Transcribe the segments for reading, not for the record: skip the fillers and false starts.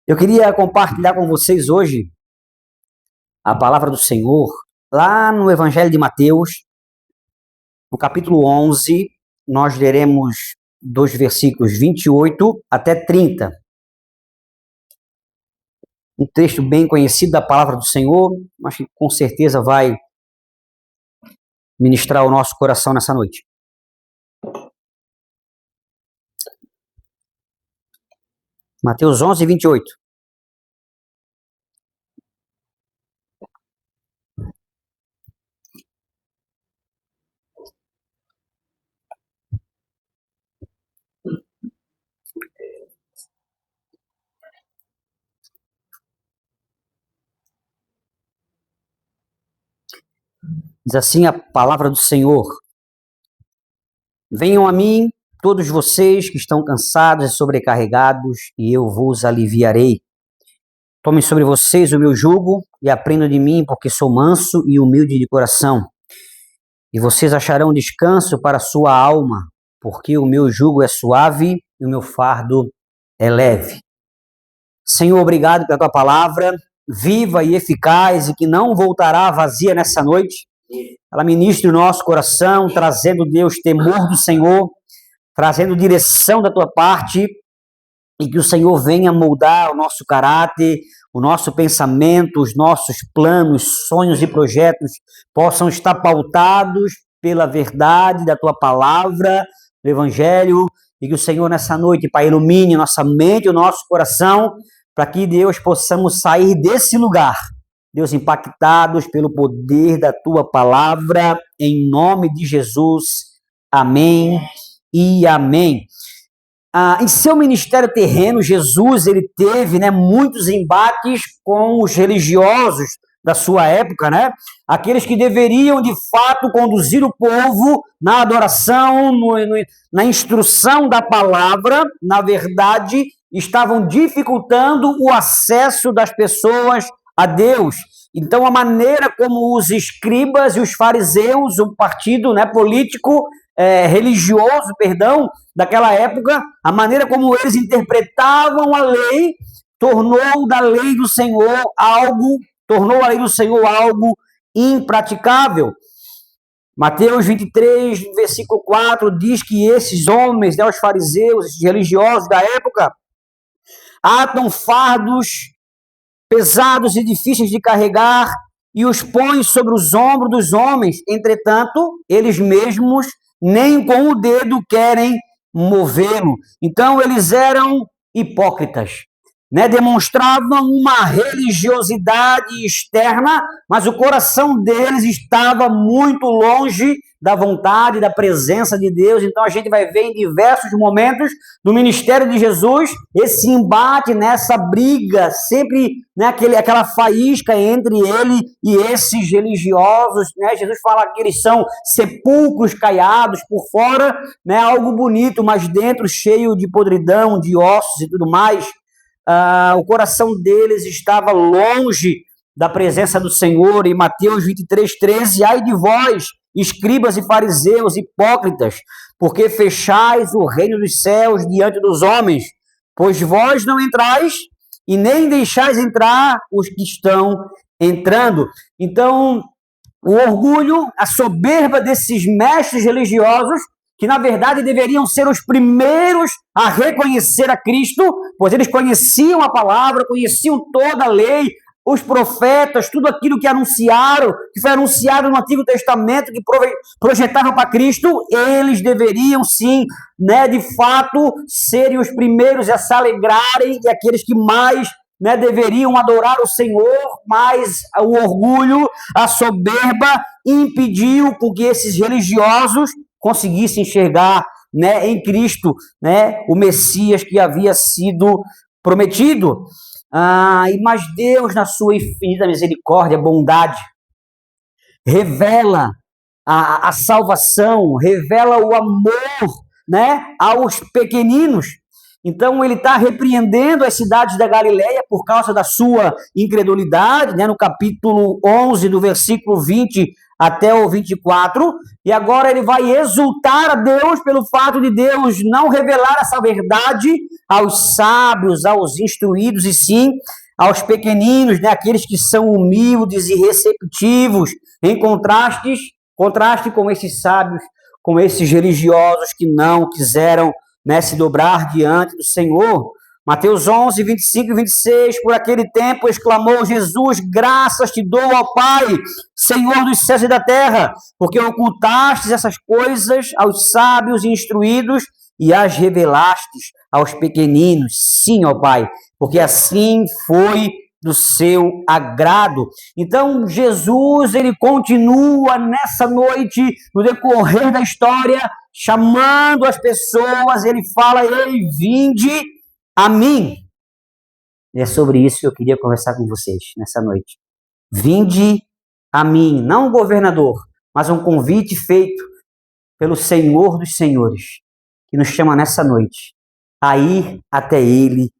Eu queria compartilhar com vocês hoje a palavra do Senhor, lá no Evangelho de Mateus, no capítulo 11, nós leremos dos versículos 28 até 30. Um texto bem conhecido da palavra do Senhor, mas que com certeza vai ministrar o nosso coração nessa noite. Mateus 11, 28. Diz assim a palavra do Senhor: Venham a mim todos vocês que estão cansados e sobrecarregados, e eu vos aliviarei. Tomem sobre vocês o meu jugo e aprendam de mim, porque sou manso e humilde de coração. E vocês acharão descanso para a sua alma, porque o meu jugo é suave e o meu fardo é leve. Senhor, obrigado pela tua palavra, viva e eficaz, e que não voltará vazia nessa noite. Ela ministre o nosso coração, trazendo, Deus, temor do Senhor, trazendo direção da tua parte, e que o Senhor venha moldar o nosso caráter, o nosso pensamento, os nossos planos, sonhos e projetos possam estar pautados pela verdade da tua palavra, do Evangelho, e que o Senhor nessa noite, Pai, ilumine nossa mente e o nosso coração, para que, Deus, possamos sair desse lugar, Deus, impactados pelo poder da tua palavra, em nome de Jesus. Amém e amém. Em seu ministério terreno, Jesus ele teve, muitos embates com os religiosos da sua época, aqueles que deveriam, de fato, conduzir o povo na adoração, na instrução da palavra, na verdade, estavam dificultando o acesso das pessoas a Deus. Então, a maneira como os escribas e os fariseus, um partido político, religioso, daquela época, a maneira como eles interpretavam a lei, tornou a lei do Senhor algo impraticável. Mateus 23, versículo 4, diz que esses homens, os fariseus, esses religiosos da época, atam fardos pesados e difíceis de carregar e os põem sobre os ombros dos homens. Entretanto, eles mesmos nem com o dedo querem movê-lo. Então, eles eram hipócritas, demonstravam uma religiosidade externa, mas o coração deles estava muito longe da vontade, da presença de Deus. Então, a gente vai ver em diversos momentos do ministério de Jesus esse embate, essa briga, sempre aquela faísca entre ele e esses religiosos. Jesus fala que eles são sepulcros caiados, por fora algo bonito, mas dentro cheio de podridão, de ossos e tudo mais. O coração deles estava longe da presença do Senhor. Em Mateus 23, 13, ai de vós, escribas e fariseus, hipócritas, porque fechais o reino dos céus diante dos homens, pois vós não entrais e nem deixais entrar os que estão entrando. Então, o orgulho, a soberba desses mestres religiosos, que na verdade deveriam ser os primeiros a reconhecer a Cristo, pois eles conheciam a palavra, conheciam toda a lei, os profetas, tudo aquilo que anunciaram, que foi anunciado no Antigo Testamento, que projetavam para Cristo, eles deveriam sim, de fato, serem os primeiros a se alegrarem e aqueles que mais deveriam adorar o Senhor, mas o orgulho, a soberba impediu com que esses religiosos conseguissem enxergar em Cristo o Messias que havia sido prometido. Mas Deus, na sua infinita misericórdia, bondade, revela a salvação, revela o amor aos pequeninos. Então, ele está repreendendo as cidades da Galileia por causa da sua incredulidade, no capítulo 11, do versículo 20 até o 24, e agora ele vai exultar a Deus pelo fato de Deus não revelar essa verdade aos sábios, aos instruídos, e sim aos pequeninos, né, aqueles que são humildes e receptivos, em contraste com esses sábios, com esses religiosos que não quiseram, né, se dobrar diante do Senhor. Mateus 11, 25 e 26, por aquele tempo exclamou Jesus, graças te dou, ó Pai, Senhor dos céus e da terra, porque ocultastes essas coisas aos sábios e instruídos e as revelastes aos pequeninos. Sim, ó Pai, porque assim foi do seu agrado. Então, Jesus, ele continua nessa noite, no decorrer da história, chamando as pessoas, ele fala, ei, vinde a mim. E é sobre isso que eu queria conversar com vocês nessa noite. Vinde a mim, não o governador, mas um convite feito pelo Senhor dos Senhores, que nos chama nessa noite a ir até Ele,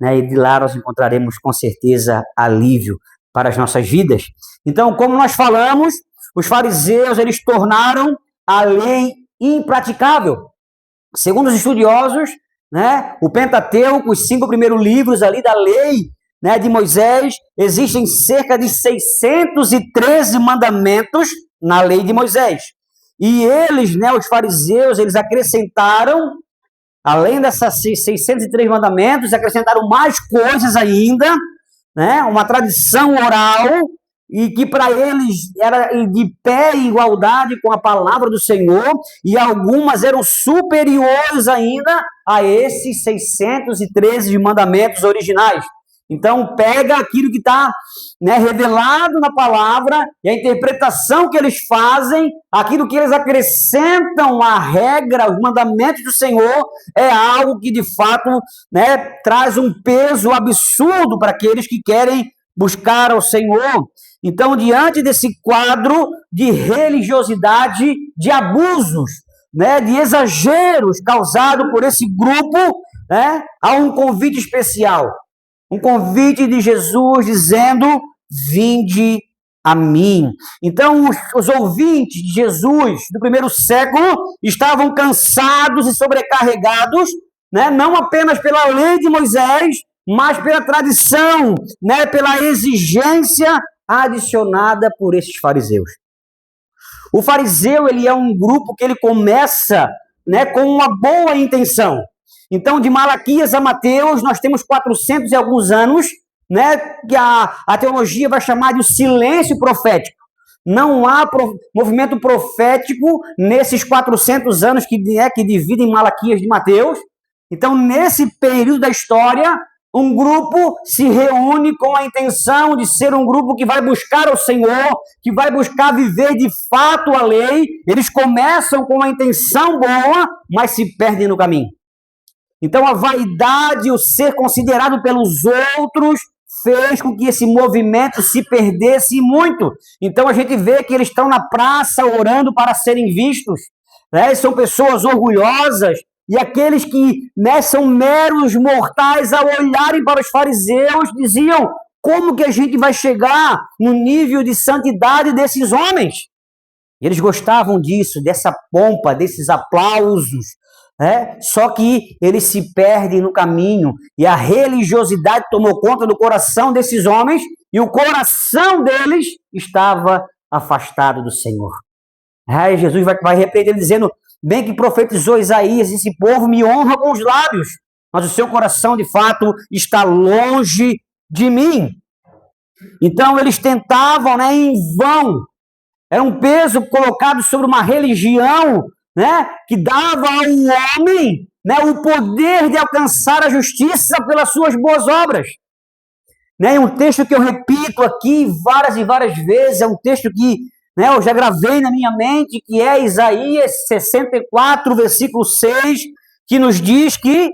né? E de lá nós encontraremos com certeza alívio para as nossas vidas. Então, como nós falamos, os fariseus, eles tornaram a lei impraticável. Segundo os estudiosos, né, o Pentateuco, os 5 primeiros livros ali da lei, né, de Moisés, existem cerca de 613 mandamentos na lei de Moisés. E eles, né, os fariseus, eles acrescentaram, além dessas 603 mandamentos, acrescentaram mais coisas ainda, né, uma tradição oral, e que para eles era de pé em igualdade com a palavra do Senhor, e algumas eram superiores ainda a esses 613 mandamentos originais. Então, pega aquilo que está, né, revelado na palavra e a interpretação que eles fazem, aquilo que eles acrescentam à regra, os mandamentos do Senhor, é algo que, de fato, né, traz um peso absurdo para aqueles que querem buscar ao Senhor. Então, diante desse quadro de religiosidade, de abusos, né, de exageros causado por esse grupo, né, há um convite especial. Um convite de Jesus dizendo, vinde a mim. Então, os ouvintes de Jesus do primeiro século estavam cansados e sobrecarregados, né, não apenas pela lei de Moisés, mas pela tradição, né, pela exigência adicionada por esses fariseus. O fariseu, ele é um grupo que ele começa, né, com uma boa intenção. Então, de Malaquias a Mateus, nós temos 400 e alguns anos, né, que a teologia vai chamar de silêncio profético. Não há movimento profético nesses 400 anos que dividem Malaquias de Mateus. Então, nesse período da história, um grupo se reúne com a intenção de ser um grupo que vai buscar o Senhor, que vai buscar viver de fato a lei. Eles começam com uma intenção boa, mas se perdem no caminho. Então, a vaidade, o ser considerado pelos outros, fez com que esse movimento se perdesse muito. Então, a gente vê que eles estão na praça orando para serem vistos, né? São pessoas orgulhosas, e aqueles que, né, são meros mortais, ao olharem para os fariseus, diziam, como que a gente vai chegar no nível de santidade desses homens? Eles gostavam disso, dessa pompa, desses aplausos, né? Só que eles se perdem no caminho, e a religiosidade tomou conta do coração desses homens, e o coração deles estava afastado do Senhor. Aí Jesus vai repreender dizendo, bem que profetizou Isaías, esse povo me honra com os lábios, mas o seu coração, de fato, está longe de mim. Então, eles tentavam, né, em vão. Era um peso colocado sobre uma religião, né, que dava ao homem, né, o poder de alcançar a justiça pelas suas boas obras. Né, um texto que eu repito aqui várias e várias vezes, é um texto que, né, eu já gravei na minha mente, que é Isaías 64, versículo 6, que nos diz que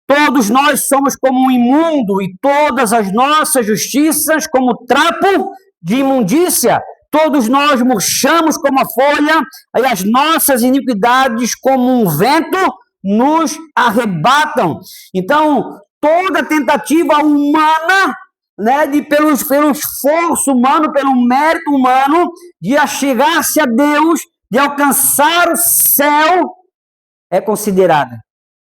todos nós somos como um imundo e todas as nossas justiças como trapo de imundícia. Todos nós murchamos como a folha e as nossas iniquidades como um vento nos arrebatam. Então, toda tentativa humana, né, pelo esforço humano, pelo mérito humano, de achegar-se a Deus, de alcançar o céu, é considerada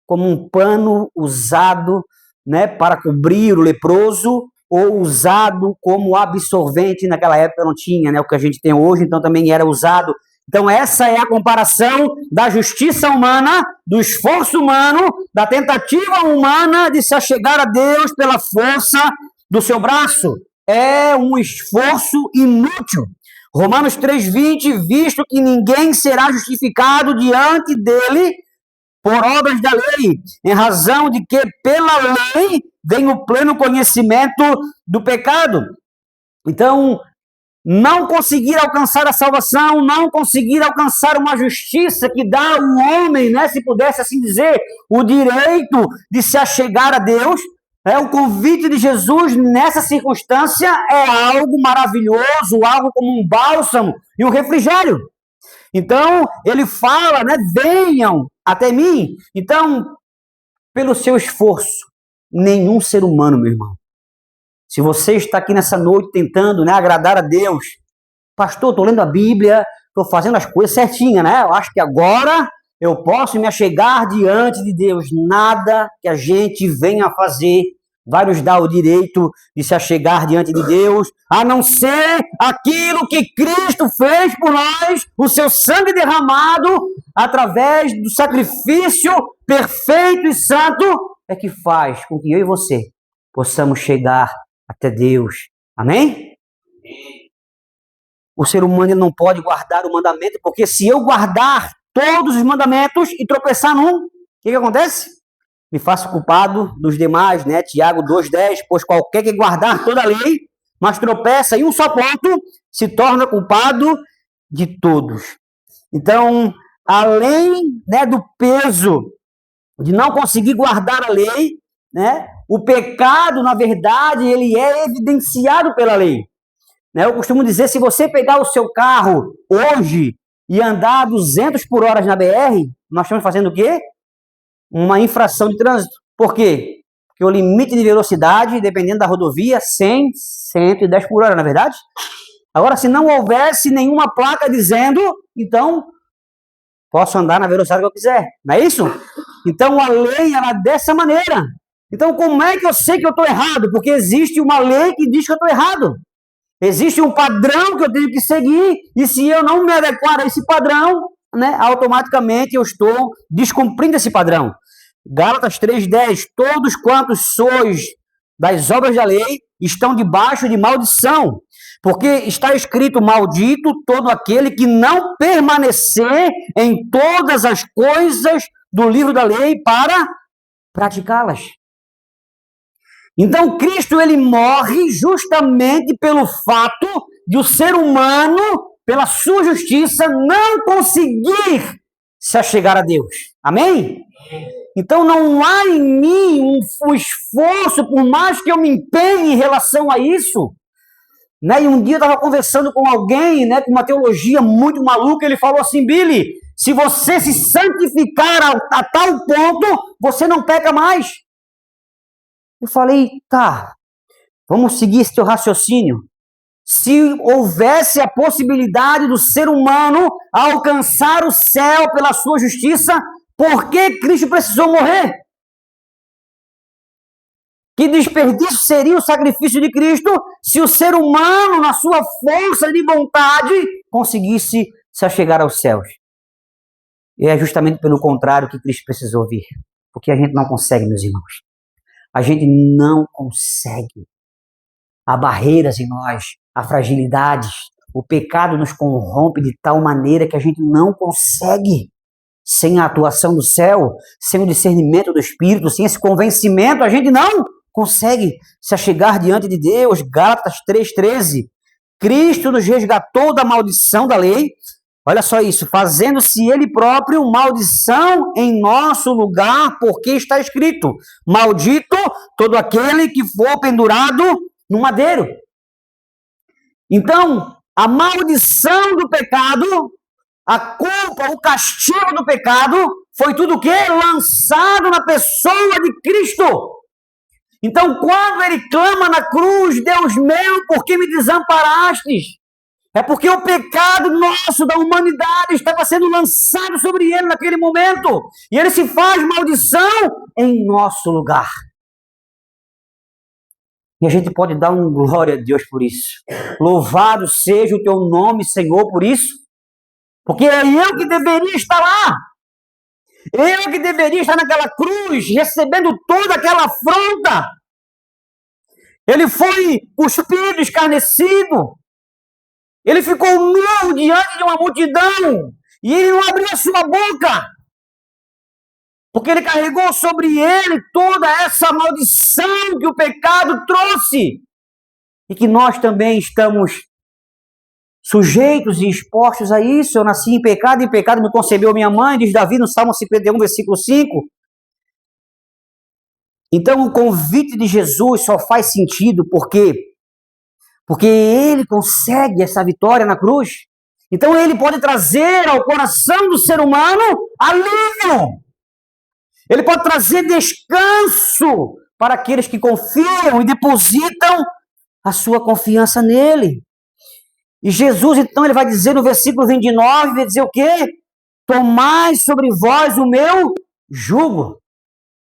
como um pano usado, né, para cobrir o leproso, ou usado como absorvente. Naquela época não tinha, né, o que a gente tem hoje, então também era usado. Então essa é a comparação da justiça humana, do esforço humano, da tentativa humana de se achegar a Deus pela força do seu braço. É um esforço inútil. Romanos 3:20, visto que ninguém será justificado diante dele por obras da lei, em razão de que pela lei vem o pleno conhecimento do pecado. Então, não conseguir alcançar a salvação, não conseguir alcançar uma justiça que dá ao homem, né, se pudesse assim dizer, o direito de se achegar a Deus, o convite de Jesus nessa circunstância é algo maravilhoso, algo como um bálsamo e um refrigério. Então, ele fala, né, venham até mim. Então, pelo seu esforço, nenhum ser humano, meu irmão, se você está aqui nessa noite tentando, né, agradar a Deus, pastor, estou lendo a Bíblia, estou fazendo as coisas certinhas, né? Eu acho que agora eu posso me achegar diante de Deus. Nada que a gente venha a fazer vai nos dar o direito de se achegar diante de Deus, a não ser aquilo que Cristo fez por nós, o seu sangue derramado, através do sacrifício perfeito e santo, é que faz com que eu e você possamos chegar até Deus. Amém? O ser humano não pode guardar o mandamento, porque se eu guardar todos os mandamentos e tropeçar num, o que acontece? Me faço culpado dos demais, né? Tiago 2:10, pois qualquer que guardar toda a lei, mas tropeça em um só ponto, se torna culpado de todos. Então, além, né, do peso de não conseguir guardar a lei, né, o pecado, na verdade, ele é evidenciado pela lei. Né? Eu costumo dizer, se você pegar o seu carro hoje e andar 200 por hora na BR, nós estamos fazendo o quê? Uma infração de trânsito. Por quê? Porque o limite de velocidade, dependendo da rodovia, 100, 110 por hora, não é verdade? Agora, se não houvesse nenhuma placa dizendo, então, posso andar na velocidade que eu quiser. Não é isso? Então, a lei, ela é dessa maneira. Então, como é que eu sei que eu estou errado? Porque existe uma lei que diz que eu estou errado. Existe um padrão que eu tenho que seguir, e se eu não me adequar a esse padrão, né, automaticamente eu estou descumprindo esse padrão. Gálatas 3:10, todos quantos sois das obras da lei estão debaixo de maldição, porque está escrito, maldito todo aquele que não permanecer em todas as coisas do livro da lei para praticá-las. Então, Cristo, ele morre justamente pelo fato de o ser humano, pela sua justiça, não conseguir se achegar a Deus. Amém? Então, não há em mim um esforço, por mais que eu me empenhe em relação a isso. Né? E um dia eu estava conversando com alguém, né, com uma teologia muito maluca, ele falou assim, Billy, se você se santificar a tal ponto, você não peca mais. Eu falei, tá, vamos seguir esse teu raciocínio. Se houvesse a possibilidade do ser humano alcançar o céu pela sua justiça, por que Cristo precisou morrer? Que desperdício seria o sacrifício de Cristo se o ser humano, na sua força de vontade, conseguisse se achegar aos céus? E é justamente pelo contrário que Cristo precisou vir. Porque a gente não consegue, meus irmãos. A gente não consegue. Há barreiras em nós, há fragilidades. O pecado nos corrompe de tal maneira que a gente não consegue. Sem a atuação do céu, sem o discernimento do Espírito, sem esse convencimento, a gente não consegue se achegar diante de Deus. Gálatas 3:13. Cristo nos resgatou da maldição da lei. Olha só isso, fazendo-se ele próprio maldição em nosso lugar, porque está escrito, maldito todo aquele que for pendurado no madeiro. Então, a maldição do pecado, a culpa, o castigo do pecado, foi tudo o quê? Lançado na pessoa de Cristo. Então, quando ele clama na cruz, Deus meu, por que me desamparastes? É porque o pecado nosso, da humanidade, estava sendo lançado sobre ele naquele momento. E ele se faz maldição em nosso lugar. E a gente pode dar um glória a Deus por isso. Louvado seja o teu nome, Senhor, por isso. Porque é eu que deveria estar lá. Eu que deveria estar naquela cruz, recebendo toda aquela afronta. Ele foi cuspido, escarnecido. Ele ficou nu diante de uma multidão. E ele não abriu a sua boca. Porque ele carregou sobre ele toda essa maldição que o pecado trouxe. E que nós também estamos sujeitos e expostos a isso. Eu nasci em pecado me concebeu minha mãe, diz Davi no Salmo 51, versículo 5. Então o convite de Jesus só faz sentido porque ele consegue essa vitória na cruz. Então ele pode trazer ao coração do ser humano alívio. Ele pode trazer descanso para aqueles que confiam e depositam a sua confiança nele. E Jesus, então, ele vai dizer no versículo 29, vai dizer o quê? Tomai sobre vós o meu jugo.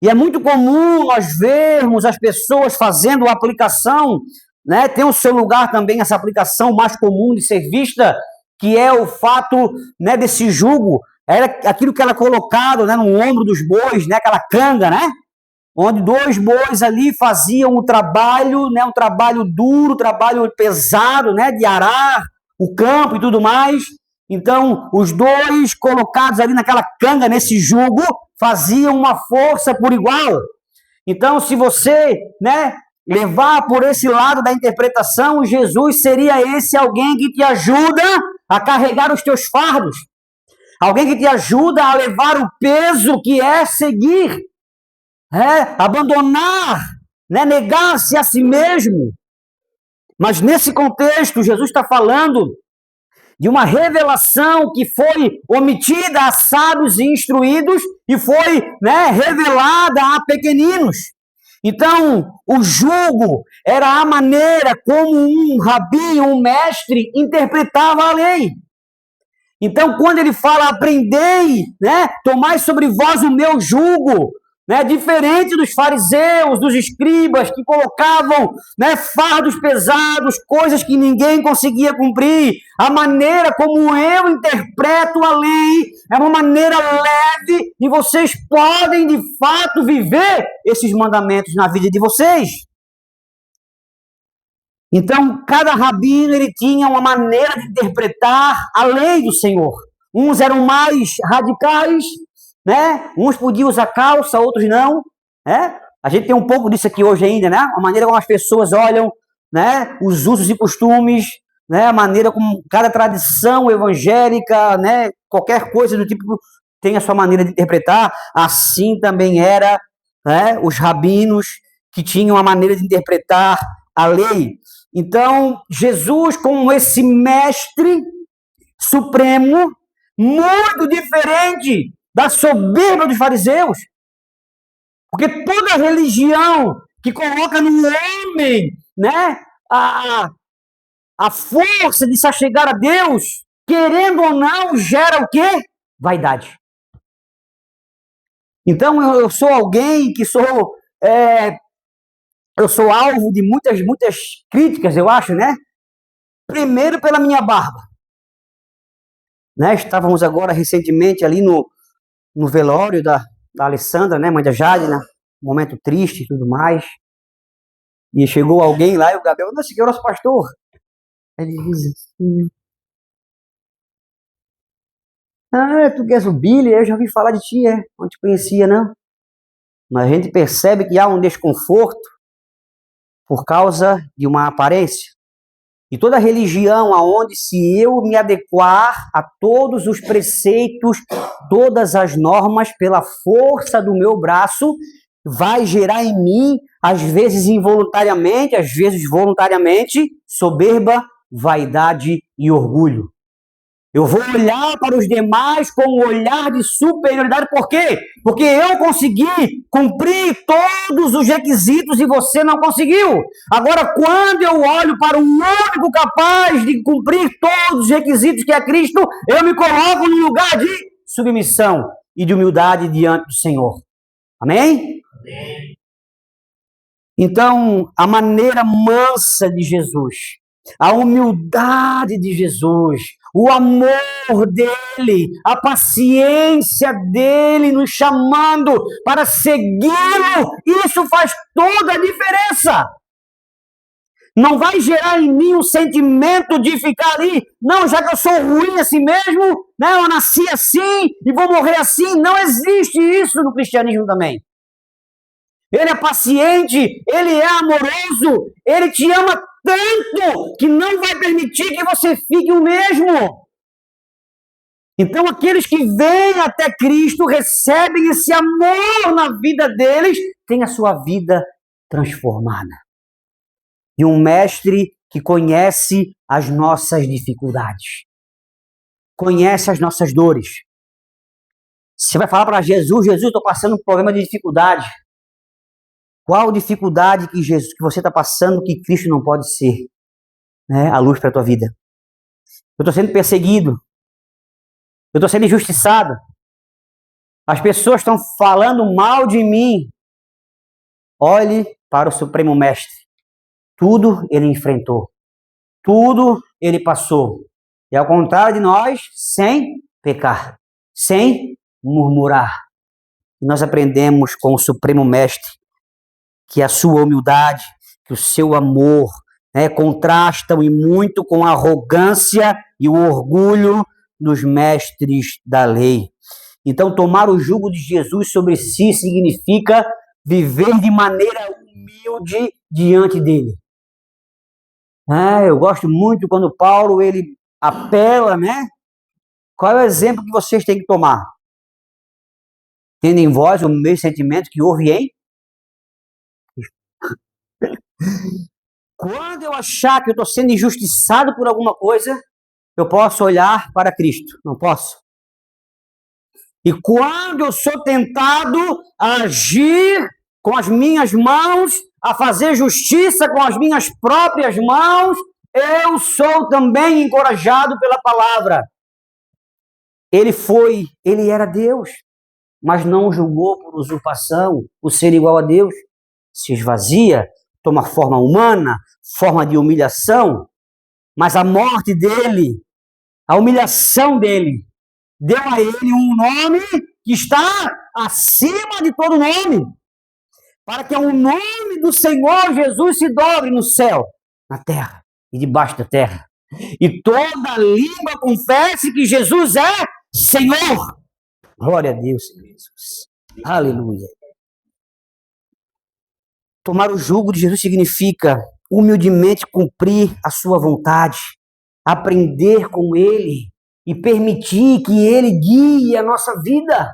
E é muito comum nós vermos as pessoas fazendo a aplicação, né? Tem o seu lugar também essa aplicação mais comum de ser vista, que é o fato, né, desse jugo. Era aquilo que era colocado, né, no ombro dos bois, né, aquela canga, né? Onde dois bois ali faziam o trabalho, né, um trabalho duro, trabalho pesado, né, de arar o campo e tudo mais. Então, os dois colocados ali naquela canga, nesse jugo, faziam uma força por igual. Então, se você, né, levar por esse lado da interpretação, Jesus seria esse alguém que te ajuda a carregar os teus fardos. Alguém que te ajuda a levar o peso que é seguir. Abandonar, né, negar-se a si mesmo. Mas nesse contexto, Jesus está falando de uma revelação que foi omitida a sábios e instruídos e foi, né, revelada a pequeninos. Então, o jugo era a maneira como um rabi, um mestre, interpretava a lei. Então, quando ele fala, aprendei, né, tomai sobre vós o meu jugo, né, diferente dos fariseus, dos escribas, que colocavam, né, fardos pesados, coisas que ninguém conseguia cumprir. A maneira como eu interpreto a lei é uma maneira leve e vocês podem, de fato, viver esses mandamentos na vida de vocês. Então, cada rabino ele tinha uma maneira de interpretar a lei do Senhor. Uns eram mais radicais, né? Uns podiam usar calça, outros não, né? A gente tem um pouco disso aqui hoje ainda, né? A maneira como as pessoas olham, né, os usos e costumes, né, a maneira como cada tradição evangélica, né, qualquer coisa do tipo tem a sua maneira de interpretar. Assim também era, né, os rabinos que tinham a maneira de interpretar a lei. Então, Jesus, como esse mestre supremo, muito diferente da soberba dos fariseus. Porque toda religião que coloca no homem, né, a força de se achegar a Deus, querendo ou não, gera o quê? Vaidade. Então, eu sou alguém que eu sou alvo de muitas críticas, eu acho, né? Primeiro pela minha barba. Né? Estávamos agora recentemente ali no velório da Alessandra, né, mãe da Jade, né? Um momento triste e tudo mais. E chegou alguém lá e o Gabriel, não, esse aqui é o nosso pastor. Ele diz assim, tu que és o Billy, eu já ouvi falar de ti, não te conhecia, não. Mas a gente percebe que há um desconforto por causa de uma aparência. E toda religião aonde se eu me adequar a todos os preceitos, todas as normas, pela força do meu braço, vai gerar em mim, às vezes involuntariamente, às vezes voluntariamente, soberba, vaidade e orgulho. Eu vou olhar para os demais com um olhar de superioridade. Por quê? Porque eu consegui cumprir todos os requisitos e você não conseguiu. Agora, quando eu olho para o único capaz de cumprir todos os requisitos, que é Cristo, eu me coloco no lugar de submissão e de humildade diante do Senhor. Amém? Amém. Então, a maneira mansa de Jesus, a humildade de Jesus, o amor dele, a paciência dele nos chamando para segui-lo, isso faz toda a diferença. Não vai gerar em mim um sentimento de ficar ali, não, já que eu sou ruim assim mesmo, né, eu nasci assim e vou morrer assim. Não existe isso no cristianismo também. Ele é paciente, ele é amoroso, ele te ama tanto que não vai permitir que você fique o mesmo. Então, aqueles que vêm até Cristo, recebem esse amor na vida deles, têm a sua vida transformada. E um mestre que conhece as nossas dificuldades, conhece as nossas dores. Você vai falar para Jesus, estou passando um problema de dificuldade. Qual dificuldade que você está passando que Cristo não pode ser, né, a luz para a tua vida? Eu estou sendo perseguido. Eu estou sendo injustiçado. As pessoas estão falando mal de mim. Olhe para o Supremo Mestre. Tudo ele enfrentou. Tudo ele passou. E ao contrário de nós, sem pecar, sem murmurar. Nós aprendemos com o Supremo Mestre que a sua humildade, que o seu amor, né, contrastam e muito com a arrogância e o orgulho dos mestres da lei. Então, tomar o jugo de Jesus sobre si significa viver de maneira humilde diante dele. Eu gosto muito quando Paulo ele apela, né? Qual é o exemplo que vocês têm que tomar? Tendo em vós o mesmo sentimento que houve em Quando eu achar que eu estou sendo injustiçado por alguma coisa, eu posso olhar para Cristo. Não posso? E quando eu sou tentado a agir com as minhas mãos, a fazer justiça com as minhas próprias mãos, eu sou também encorajado pela palavra. Ele era Deus, mas não julgou por usurpação o ser igual a Deus. Se esvazia, toma forma humana, forma de humilhação, mas a morte dele, a humilhação dele, deu a ele um nome que está acima de todo nome, para que o nome do Senhor Jesus se dobre no céu, na terra e debaixo da terra. E toda língua confesse que Jesus é Senhor. Glória a Deus, Senhor Jesus. Aleluia. Tomar o jugo de Jesus significa humildemente cumprir a sua vontade, aprender com ele e permitir que ele guie a nossa vida.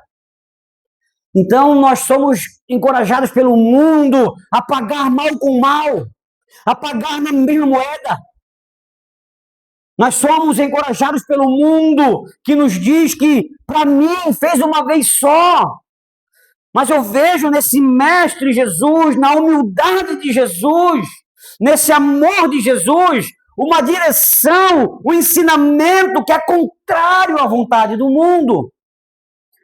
Então, nós somos encorajados pelo mundo a pagar mal com mal, a pagar na mesma moeda. Nós somos encorajados pelo mundo que nos diz que, para mim, fez uma vez só. Mas eu vejo nesse mestre Jesus, na humildade de Jesus, nesse amor de Jesus, uma direção, um ensinamento que é contrário à vontade do mundo.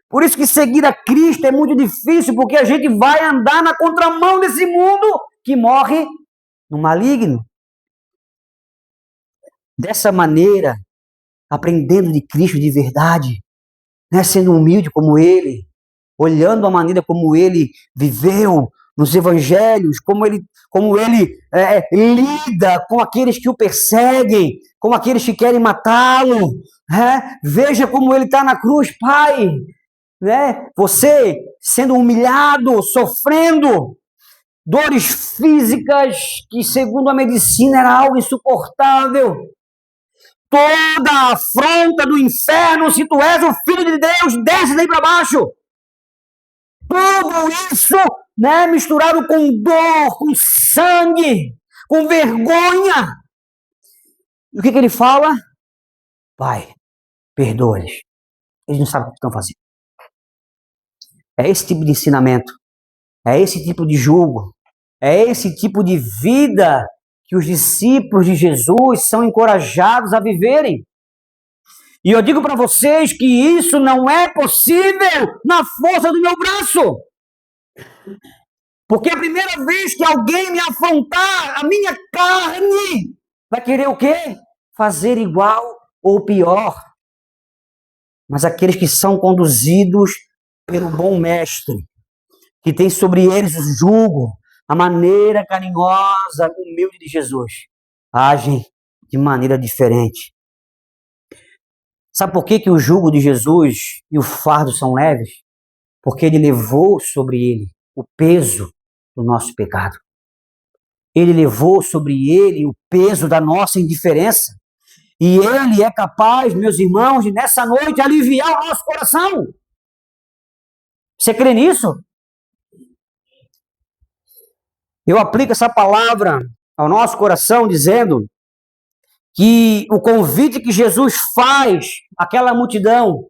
Por isso que seguir a Cristo é muito difícil, porque a gente vai andar na contramão desse mundo que morre no maligno. Dessa maneira, aprendendo de Cristo de verdade, né, sendo humilde como ele, olhando a maneira como ele viveu nos evangelhos, como ele lida com aqueles que o perseguem, com aqueles que querem matá-lo. Veja como ele está na cruz, Pai. Você sendo humilhado, sofrendo dores físicas que, segundo a medicina, era algo insuportável. Toda a afronta do inferno, se tu és o Filho de Deus, desce daí para baixo. Tudo isso, misturado com dor, com sangue, com vergonha. E o que ele fala? Pai, perdoa-lhes. Eles não sabem o que estão fazendo. É esse tipo de ensinamento, é esse tipo de jugo, é esse tipo de vida que os discípulos de Jesus são encorajados a viverem. E eu digo para vocês que isso não é possível na força do meu braço. Porque a primeira vez que alguém me afrontar, a minha carne vai querer o quê? Fazer igual ou pior. Mas aqueles que são conduzidos pelo bom mestre, que tem sobre eles o jugo, a maneira carinhosa, humilde de Jesus, agem de maneira diferente. Sabe por que o jugo de Jesus e o fardo são leves? Porque ele levou sobre ele o peso do nosso pecado. Ele levou sobre ele o peso da nossa indiferença. E ele é capaz, meus irmãos, de nessa noite aliviar o nosso coração. Você crê nisso? Eu aplico essa palavra ao nosso coração dizendo que o convite que Jesus faz àquela multidão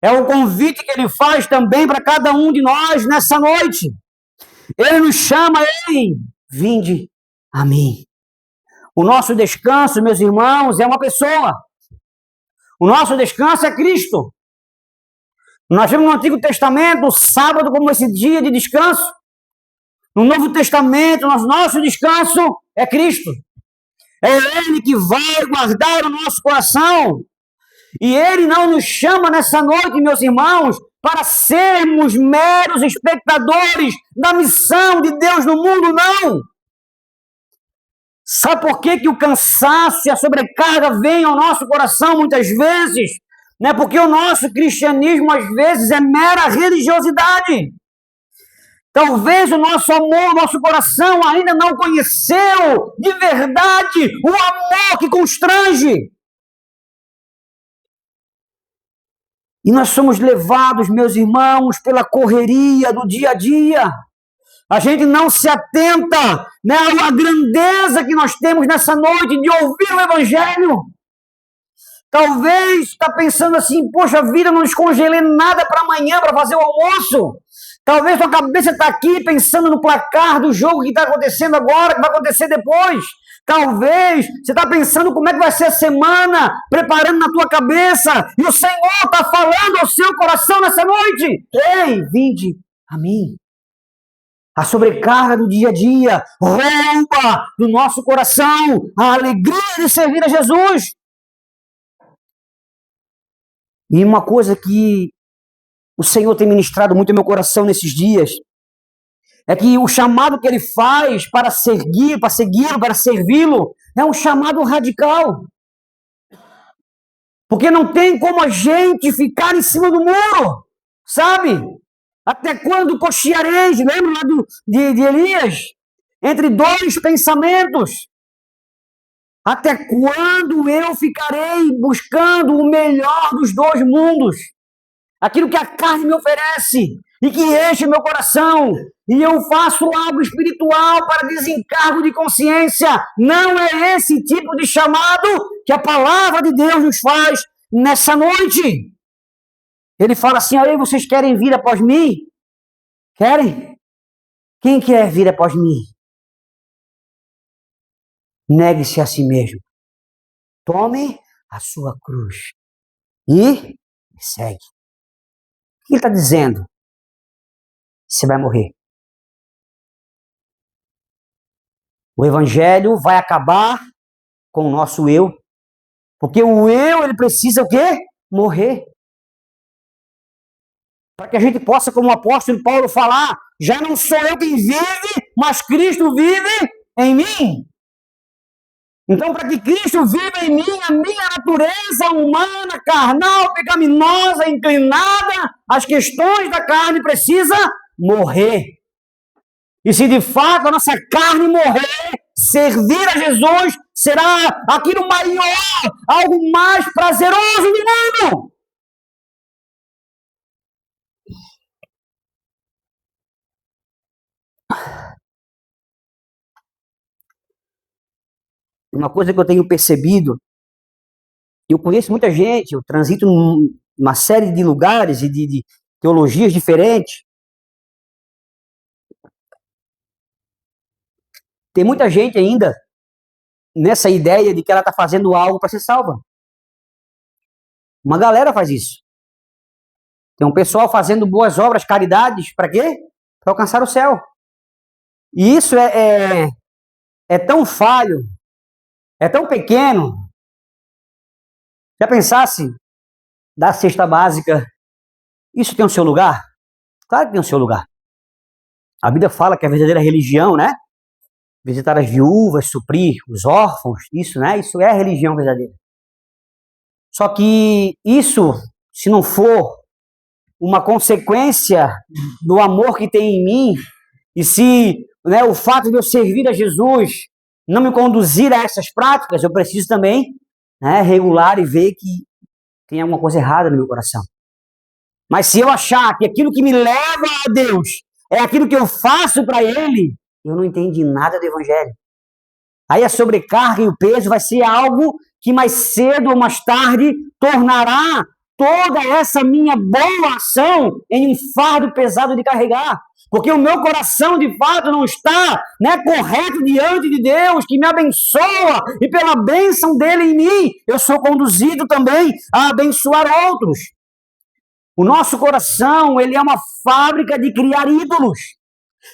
é o convite que ele faz também para cada um de nós nessa noite. Ele nos chama, ei, vinde a mim. O nosso descanso, meus irmãos, é uma pessoa. O nosso descanso é Cristo. Nós vemos no Antigo Testamento o sábado como esse dia de descanso. No Novo Testamento, nosso descanso é Cristo. É Ele que vai guardar o nosso coração. E Ele não nos chama nessa noite, meus irmãos, para sermos meros espectadores da missão de Deus no mundo, não. Sabe por que o cansaço e a sobrecarga vêm ao nosso coração muitas vezes? Não é porque o nosso cristianismo, às vezes, é mera religiosidade. Talvez o nosso amor, o nosso coração ainda não conheceu de verdade o amor que constrange. E nós somos levados, meus irmãos, pela correria do dia a dia. A gente não se atenta, né, à grandeza que nós temos nessa noite de ouvir o Evangelho. Talvez está pensando assim, poxa vida, não descongelei nada para amanhã para fazer o almoço. Talvez sua cabeça está aqui pensando no placar do jogo que está acontecendo agora, que vai acontecer depois. Talvez você está pensando como é que vai ser a semana, preparando na tua cabeça, e o Senhor está falando ao seu coração nessa noite. Ei, vinde a mim. A sobrecarga do dia a dia rouba do nosso coração a alegria de servir a Jesus. E uma coisa que o Senhor tem ministrado muito no meu coração nesses dias é que o chamado que Ele faz para segui-lo, para servi-lo, é um chamado radical. Porque não tem como a gente ficar em cima do muro, sabe? Até quando cocheareis, lembra lá de Elias? Entre dois pensamentos. Até quando eu ficarei buscando o melhor dos dois mundos? Aquilo que a carne me oferece e que enche meu coração. E eu faço algo espiritual para desencargo de consciência. Não é esse tipo de chamado que a palavra de Deus nos faz nessa noite. Ele fala assim, aí vocês querem vir após mim? Querem? Quem quer vir após mim? Negue-se a si mesmo. Tome a sua cruz e segue. O que ele está dizendo? Você vai morrer. O evangelho vai acabar com o nosso eu, porque o eu, ele precisa o quê? Morrer. Para que a gente possa, como o apóstolo Paulo falar, já não sou eu quem vive, mas Cristo vive em mim. Então, para que Cristo viva em mim, a minha natureza humana, carnal, pecaminosa, inclinada às questões da carne precisa morrer. E se de fato a nossa carne morrer, servir a Jesus será aquilo maior, algo mais prazeroso do mundo. Uma coisa que eu tenho percebido Eu conheço muita gente, eu transito numa série de lugares e de teologias diferentes. Tem muita gente ainda nessa ideia de que ela está fazendo algo para ser salva. Uma galera faz isso. Tem um pessoal fazendo boas obras, caridades, para quê? Para alcançar o céu. E isso é tão falho, é tão pequeno. Já pensasse da cesta básica, isso tem o seu lugar? Claro que tem o seu lugar. A Bíblia fala que a verdadeira religião, né? Visitar as viúvas, suprir os órfãos, isso, né? Isso é a religião verdadeira. Só que isso, se não for uma consequência do amor que tem em mim, e se, né, o fato de eu servir a Jesus não me conduzir a essas práticas, eu preciso também, né, regular e ver que tem alguma coisa errada no meu coração. Mas se eu achar que aquilo que me leva a Deus é aquilo que eu faço para Ele, eu não entendi nada do Evangelho. Aí a sobrecarga e o peso vai ser algo que mais cedo ou mais tarde tornará toda essa minha boa ação em um fardo pesado de carregar. Porque o meu coração, de fato, não está, né, correto diante de Deus, que me abençoa, e pela bênção dele em mim, eu sou conduzido também a abençoar outros. O nosso coração, ele é uma fábrica de criar ídolos.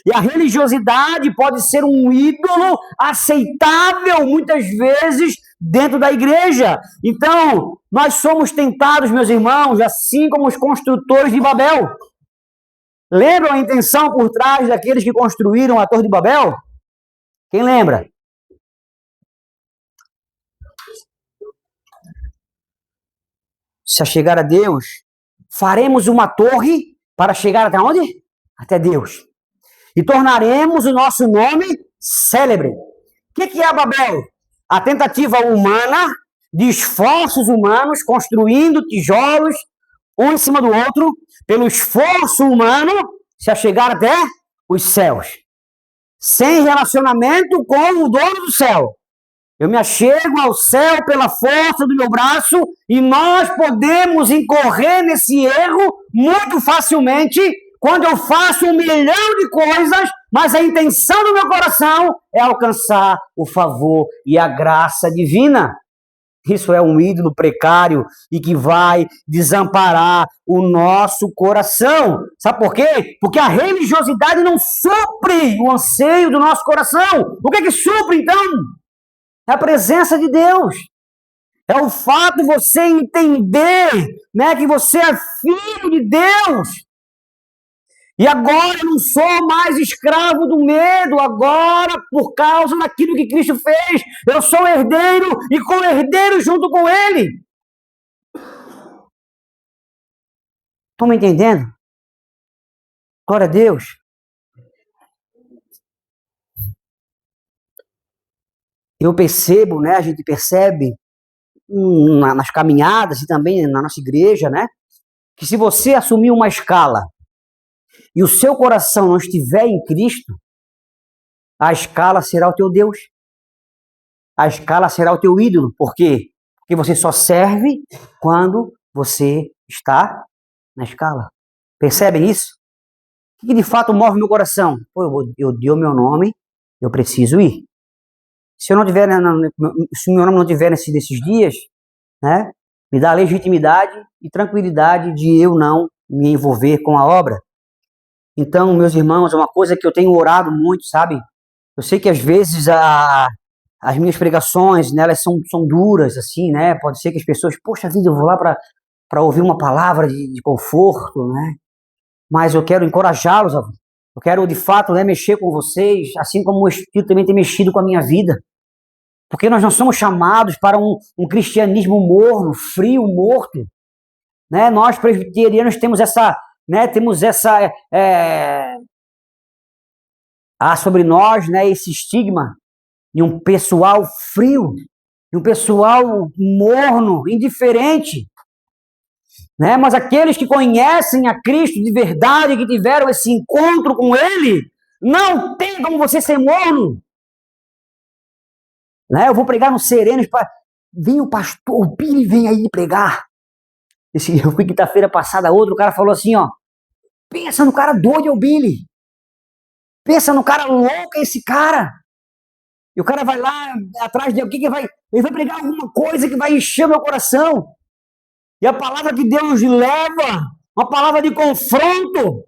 E a religiosidade pode ser um ídolo aceitável, muitas vezes, dentro da igreja. Então, nós somos tentados, meus irmãos, assim como os construtores de Babel. Lembram a intenção por trás daqueles que construíram a Torre de Babel? Quem lembra? Se chegar a Deus, faremos uma torre para chegar até onde? Até Deus. E tornaremos o nosso nome célebre. O que é a Babel? A tentativa humana de esforços humanos construindo tijolos um em cima do outro, pelo esforço humano, se chegar até os céus. Sem relacionamento com o dono do céu. Eu me achego ao céu pela força do meu braço e nós podemos incorrer nesse erro muito facilmente quando eu faço 1 milhão de coisas, mas a intenção do meu coração é alcançar o favor e a graça divina. Isso é um ídolo precário e que vai desamparar o nosso coração. Sabe por quê? Porque a religiosidade não supre o anseio do nosso coração. O que supre, então? É a presença de Deus. É o fato de você entender, né, que você é filho de Deus. E agora eu não sou mais escravo do medo, agora, por causa daquilo que Cristo fez, eu sou herdeiro e co-herdeiro junto com Ele. Estão me entendendo? Glória a Deus. Eu percebo, né, a gente percebe nas caminhadas e também na nossa igreja, né, que se você assumir uma escala e o seu coração não estiver em Cristo, a escala será o teu Deus. A escala será o teu ídolo. Por quê? Porque você só serve quando você está na escala. Percebem isso? O que de fato move meu coração? Pô, eu dei o meu nome, eu preciso ir. Se eu não tiver, se o meu nome não tiver nesses dias, né, me dá legitimidade e tranquilidade de eu não me envolver com a obra. Então, meus irmãos, é uma coisa que eu tenho orado muito, sabe? Eu sei que às vezes as minhas pregações, né, elas são duras, assim, né? Pode ser que as pessoas, poxa vida, eu vou lá para ouvir uma palavra de conforto, né? Mas eu quero encorajá-los, eu quero, de fato, né, mexer com vocês, assim como o Espírito também tem mexido com a minha vida. Porque nós não somos chamados para um cristianismo morno, frio, morto. Né? Nós, presbiterianos, temos essa... Né, há sobre nós, né, esse estigma de um pessoal frio, de um pessoal morno, indiferente. Né? Mas aqueles que conhecem a Cristo de verdade, que tiveram esse encontro com Ele, não tem como você ser morno. Né? Eu vou pregar no Serenos, vem o pastor, o Billy vem aí pregar. Eu fui quinta-feira passada, outro cara falou assim, ó, pensa no cara doido, é o Billy. Pensa no cara louco, é esse cara. E o cara vai lá atrás de alguém ele vai pregar alguma coisa que vai encher meu coração. E a palavra que Deus leva, uma palavra de confronto,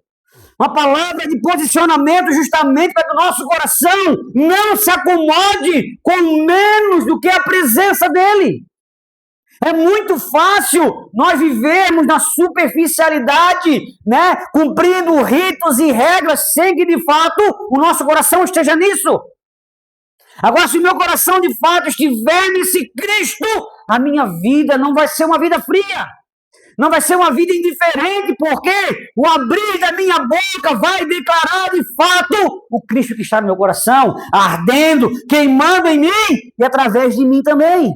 uma palavra de posicionamento justamente para que o nosso coração não se acomode com menos do que a presença dele. É muito fácil nós vivermos na superficialidade, né? Cumprindo ritos e regras sem que de fato o nosso coração esteja nisso. Agora, se o meu coração de fato estiver nesse Cristo, a minha vida não vai ser uma vida fria. Não vai ser uma vida indiferente, porque o abrir da minha boca vai declarar de fato o Cristo que está no meu coração, ardendo, queimando em mim e através de mim também.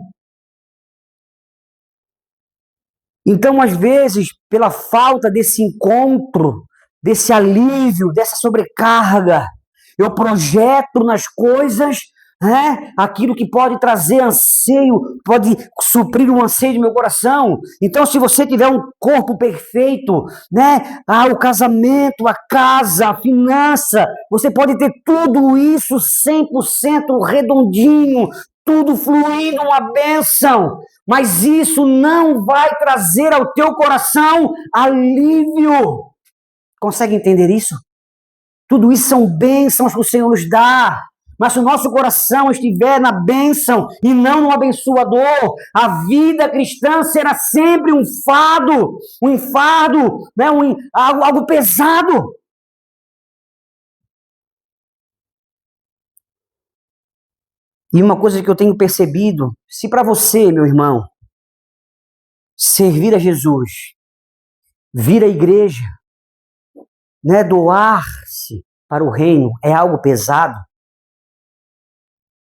Então, às vezes, pela falta desse encontro, desse alívio, dessa sobrecarga, eu projeto nas coisas, né, aquilo que pode trazer anseio, pode suprir o anseio do meu coração. Então, se você tiver um corpo perfeito, né, o casamento, a casa, a finança, você pode ter tudo isso 100% redondinho, tudo fluindo, uma bênção. Mas isso não vai trazer ao teu coração alívio. Consegue entender isso? Tudo isso são bênçãos que o Senhor nos dá. Mas se o nosso coração estiver na bênção e não no abençoador, a vida cristã será sempre um fardo, né? Algo pesado. E uma coisa que eu tenho percebido, se para você, meu irmão, servir a Jesus, vir à igreja, né, doar-se para o reino é algo pesado,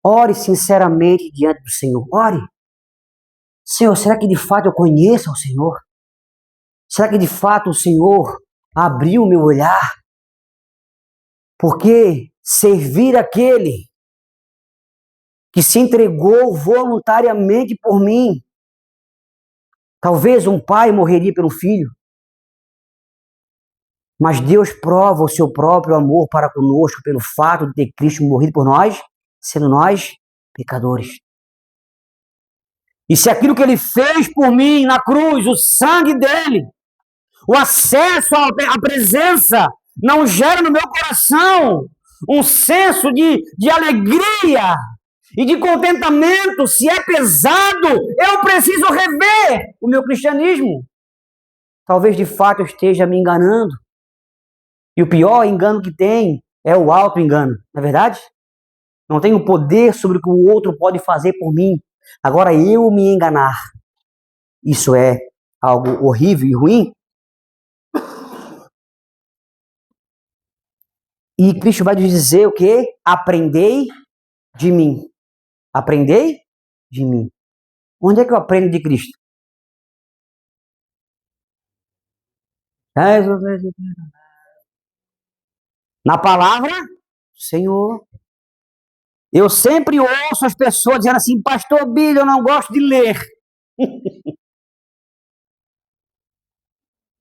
ore sinceramente diante do Senhor. Ore. Senhor, será que de fato eu conheço o Senhor? Será que de fato o Senhor abriu o meu olhar? Porque servir aquele que se entregou voluntariamente por mim, talvez um pai morreria pelo filho, mas Deus prova o seu próprio amor para conosco pelo fato de ter Cristo morrido por nós, sendo nós pecadores. E se aquilo que ele fez por mim na cruz, o sangue dele, o acesso à presença, não gera no meu coração um senso de alegria e de contentamento, se é pesado, eu preciso rever o meu cristianismo. Talvez de fato eu esteja me enganando. E o pior engano que tem é o auto-engano, não é verdade? Não tenho poder sobre o que o outro pode fazer por mim. Agora eu me enganar, isso é algo horrível e ruim. E Cristo vai dizer o quê? Aprendei de mim. Aprendei de mim. Onde é que eu aprendo de Cristo? Na palavra do Senhor. Eu sempre ouço as pessoas dizendo assim, pastor Billy, eu não gosto de ler.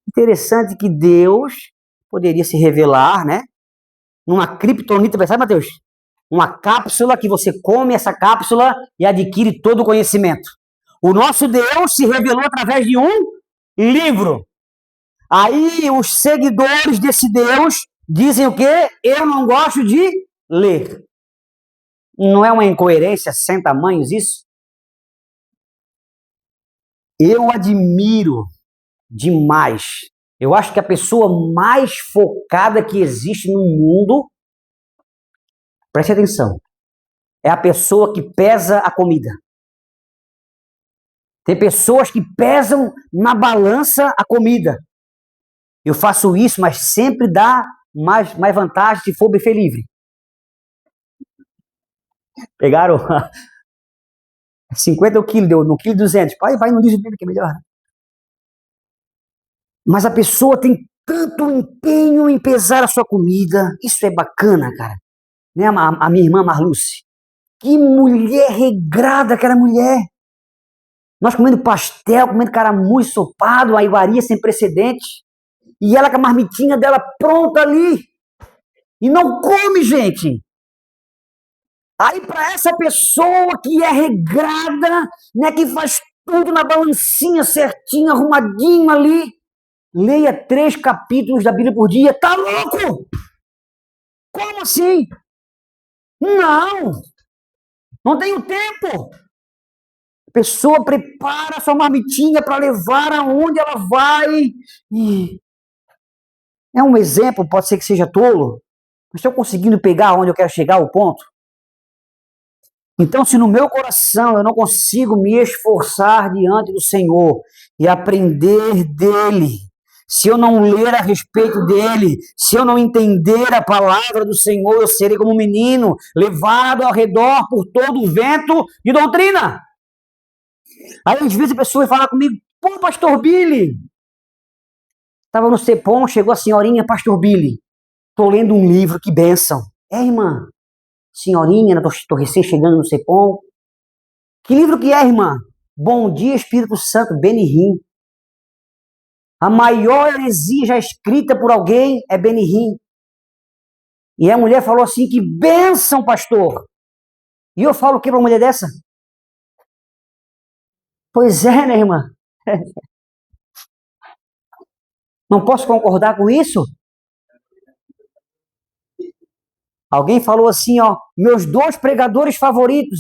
Interessante que Deus poderia se revelar, né? Numa criptonita, sabe, Mateus? Uma cápsula que você come essa cápsula e adquire todo o conhecimento. O nosso Deus se revelou através de um livro. Aí os seguidores desse Deus dizem o quê? Eu não gosto de ler. Não é uma incoerência sem tamanhos isso? Eu admiro demais. Eu acho que a pessoa mais focada que existe no mundo, preste atenção, é a pessoa que pesa a comida. Tem pessoas que pesam na balança a comida. Eu faço isso, mas sempre dá mais vantagem se for buffet livre. Pegaram 50 o quilo, deu no quilo 200. Pai, vai no livro dele que é melhor. Mas a pessoa tem tanto empenho em pesar a sua comida. Isso é bacana, cara. Né? A minha irmã Marluce. Que mulher regrada aquela mulher. Nós comendo pastel, comendo caramujo ensopado, uma iguaria sem precedentes. E ela com a marmitinha dela pronta ali. E não come, gente. Aí para essa pessoa que é regrada, né, que faz tudo na balancinha certinho, arrumadinho ali, leia 3 capítulos da Bíblia por dia. Tá louco? Como assim? Não tenho tempo. A pessoa prepara a sua marmitinha para levar aonde ela vai. E é um exemplo, pode ser que seja tolo, mas estou conseguindo pegar onde eu quero chegar, o ponto. Então, se no meu coração eu não consigo me esforçar diante do Senhor e aprender dele, se eu não ler a respeito dele, se eu não entender a palavra do Senhor, eu serei como um menino levado ao redor por todo o vento de doutrina. Aí, às vezes, a pessoa vai falar comigo, pô, pastor Billy, estava no CEPOM, chegou a senhorinha, pastor Billy, estou lendo um livro, que bênção. Irmã, senhorinha, estou recém chegando no CEPOM. Que livro que é, irmã? Bom Dia, Espírito Santo, Benihim. A maior heresia já escrita por alguém é Benihim. E a mulher falou assim, que bênção, pastor. E eu falo o que para uma mulher dessa? Pois é, né, irmã? Não posso concordar com isso? Alguém falou assim, ó, meus 2 pregadores favoritos,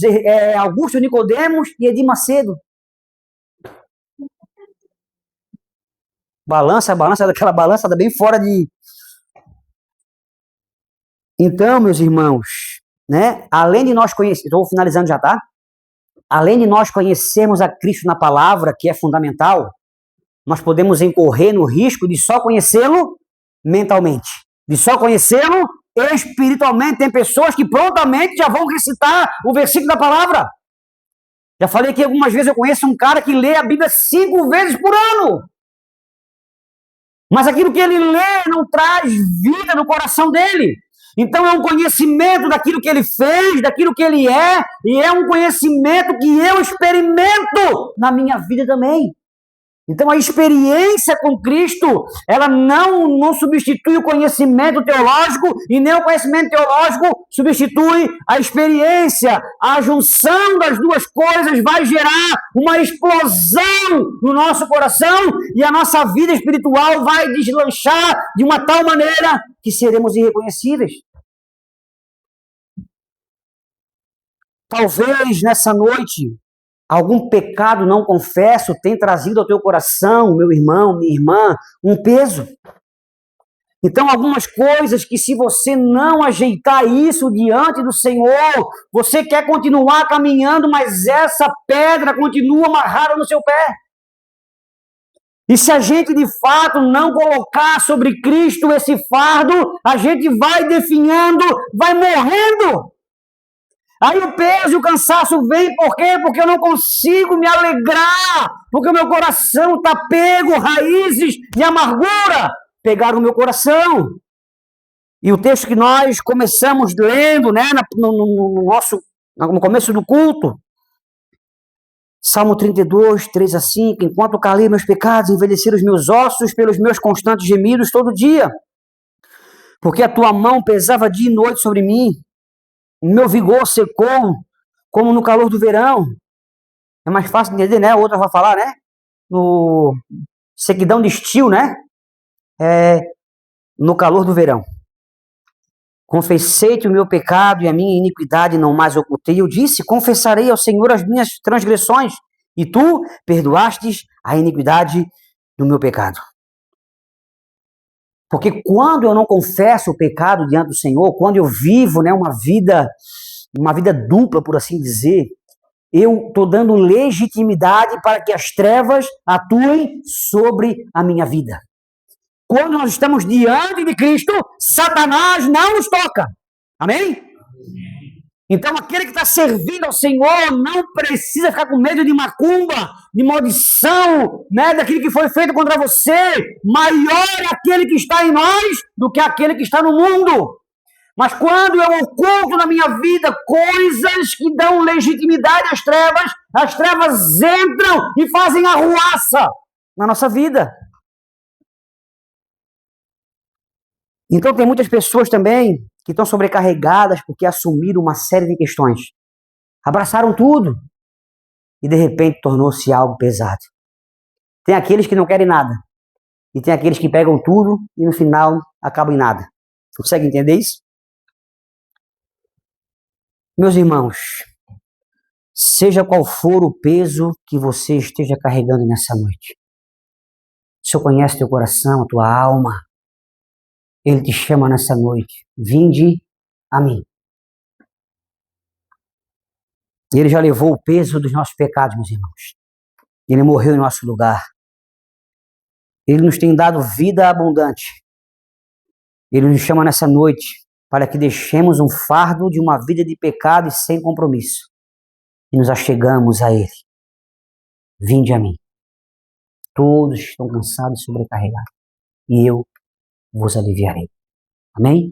Augusto Nicodemos e Edir Macedo. Aquela balança tá bem fora de... Então, meus irmãos, né, além de nós conhecermos, estou finalizando já, tá? Além de nós conhecermos a Cristo na palavra, que é fundamental, nós podemos incorrer no risco de só conhecê-lo mentalmente, de só conhecê-lo espiritualmente. Tem pessoas que prontamente já vão recitar o versículo da palavra. Já falei que algumas vezes eu conheço um cara que lê a Bíblia 5 vezes por ano. Mas aquilo que ele lê não traz vida no coração dele. Então é um conhecimento daquilo que ele fez, daquilo que ele é, e é um conhecimento que eu experimento na minha vida também. Então a experiência com Cristo, ela não substitui o conhecimento teológico, e nem o conhecimento teológico substitui a experiência. A junção das duas coisas vai gerar uma explosão no nosso coração, e a nossa vida espiritual vai deslanchar de uma tal maneira que seremos irreconhecíveis. Talvez nessa noite algum pecado não confesso tem trazido ao teu coração, meu irmão, minha irmã, um peso. Então, algumas coisas que, se você não ajeitar isso diante do Senhor, você quer continuar caminhando, mas essa pedra continua amarrada no seu pé. E se a gente, de fato, não colocar sobre Cristo esse fardo, a gente vai definhando, vai morrendo. Aí o peso e o cansaço vem, por quê? Porque eu não consigo me alegrar, porque o meu coração está pego, raízes de amargura pegaram o meu coração. E o texto que nós começamos lendo, né, no começo do culto, Salmo 32, 3 a 5, enquanto calei meus pecados, envelheceram os meus ossos pelos meus constantes gemidos todo dia, porque a tua mão pesava dia e noite sobre mim. O meu vigor secou, como no calor do verão. É mais fácil de entender, né? A outra vai falar, né? No sequidão de estio, né? No calor do verão. Confessei-te o meu pecado e a minha iniquidade não mais ocultei. Eu disse, confessarei ao Senhor as minhas transgressões, e tu perdoastes a iniquidade do meu pecado. Porque quando eu não confesso o pecado diante do Senhor, quando eu vivo, né, uma vida dupla, por assim dizer, eu estou dando legitimidade para que as trevas atuem sobre a minha vida. Quando nós estamos diante de Cristo, Satanás não nos toca. Amém? Então, aquele que está servindo ao Senhor não precisa ficar com medo de macumba, de maldição, né, daquilo que foi feito contra você. Maior é aquele que está em nós do que aquele que está no mundo. Mas quando eu oculto na minha vida coisas que dão legitimidade as trevas entram e fazem arruaça na nossa vida. Então tem muitas pessoas também que estão sobrecarregadas porque assumiram uma série de questões. Abraçaram tudo e de repente tornou-se algo pesado. Tem aqueles que não querem nada e tem aqueles que pegam tudo e no final acabam em nada. Consegue entender isso? Meus irmãos, seja qual for o peso que você esteja carregando nessa noite, o Senhor conhece teu coração, a tua alma. Ele te chama nessa noite. Vinde a mim. Ele já levou o peso dos nossos pecados, meus irmãos. Ele morreu em nosso lugar. Ele nos tem dado vida abundante. Ele nos chama nessa noite para que deixemos um fardo de uma vida de pecado e sem compromisso. E nos achegamos a Ele. Vinde a mim. Todos estão cansados e sobrecarregados. E eu vos aliviarei. Amém?